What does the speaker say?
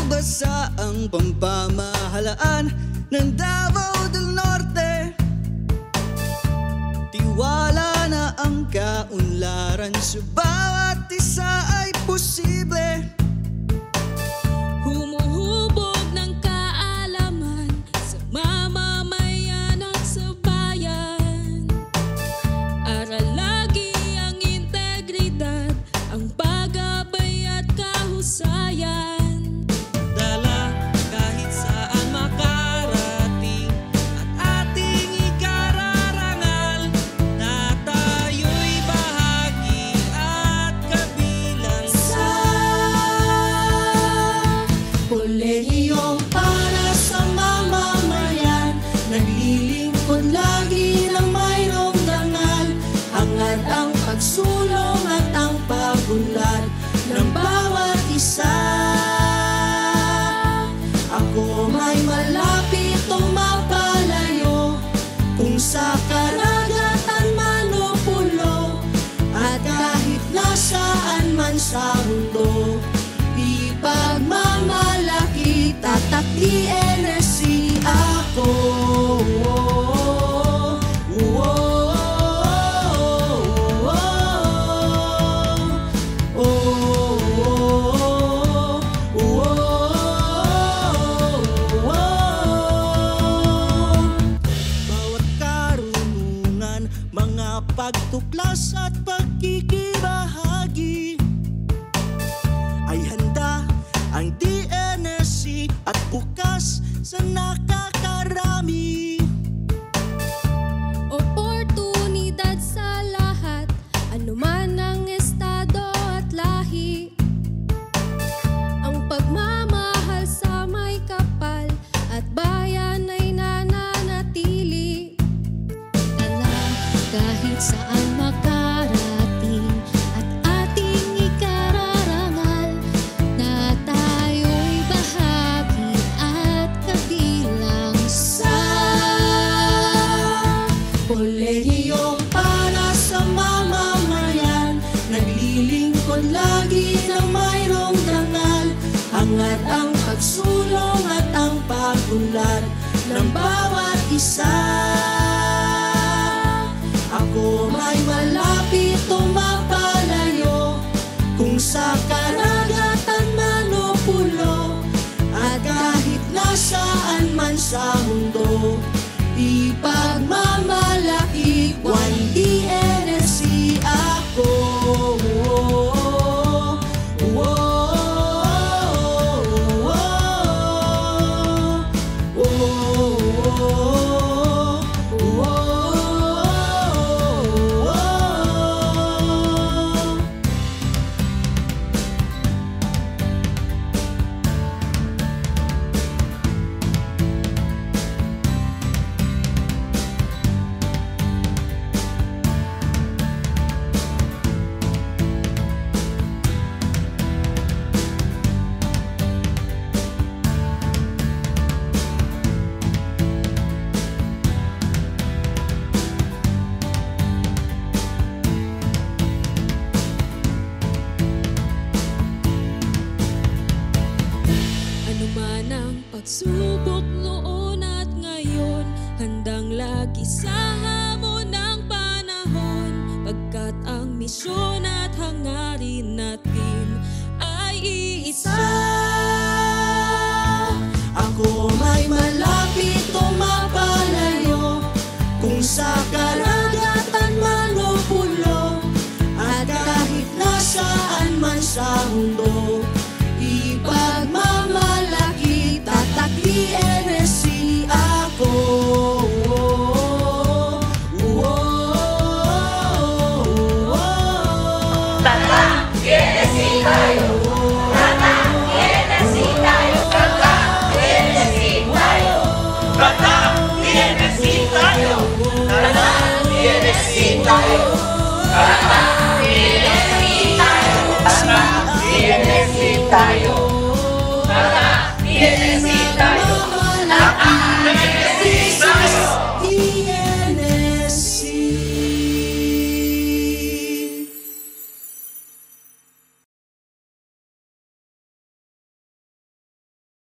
basa ang pamamahalaan ng Davao del Norte. Tiwala na ang kaunlaran, sa bawat isa ay posible. Humuhubog ng kaalaman sa mamamayan at sa bayan. Aral lagi ang integridad, ang paggabay at kahusayan. Dala kahit saan makarating at ating ikararangal, na tayo'y bahagi at kabilang sa kolehiyo para sa mamamayan. Naglilingkod lagi ng mayroong dangal, hangad ang pagsulong at ang pagunlad ng bawat isa. Ako may malapit o mapalayo, kung sa karagatan man o pulo, at kahit nasaan man sa mundo, ipagmamalaki, tatak DNSC ako. bawat karunungan, mga pagtuklas at pagkikibahagi, ay handa ang DNSC at bukas sa nakakarami. Oportunidad sa lahat, anuman ang estado at lahi. Ang pagmamahal sa may kapal at bayan ay nananatili. Dala kahit saan makarating at ating ikararangal, na tayo'y bahagi at kabilang sa Kolehiyo para sa mamamayan. Naglilingkod lagi ng mayroong dangal, hangad ang pagsulong at ang pagunlad ng bawat isa. Ako may malapit o mapalayo, kung sa karagatan man o pulo, at kahit nasaan man sa mundo, ipagmamalaki, one DNSC ako. Anuman ang pagsubok noon at ngayon, handang lagi sa hamon ng panahon, pagkat ang misyon at hangarin natin ay iisa. Ako may malapit o mapalayo, kung sa karagatan man o pulo, at kahit nasaan man sa mundo, ipagmamalaki, tatak DNSC ako. Tatak DNSC tayo! Tatak DNSC tayo! Tatak DNSC tayo! Tatak DNSC tayo! Tatak DNSC tayo! Tatak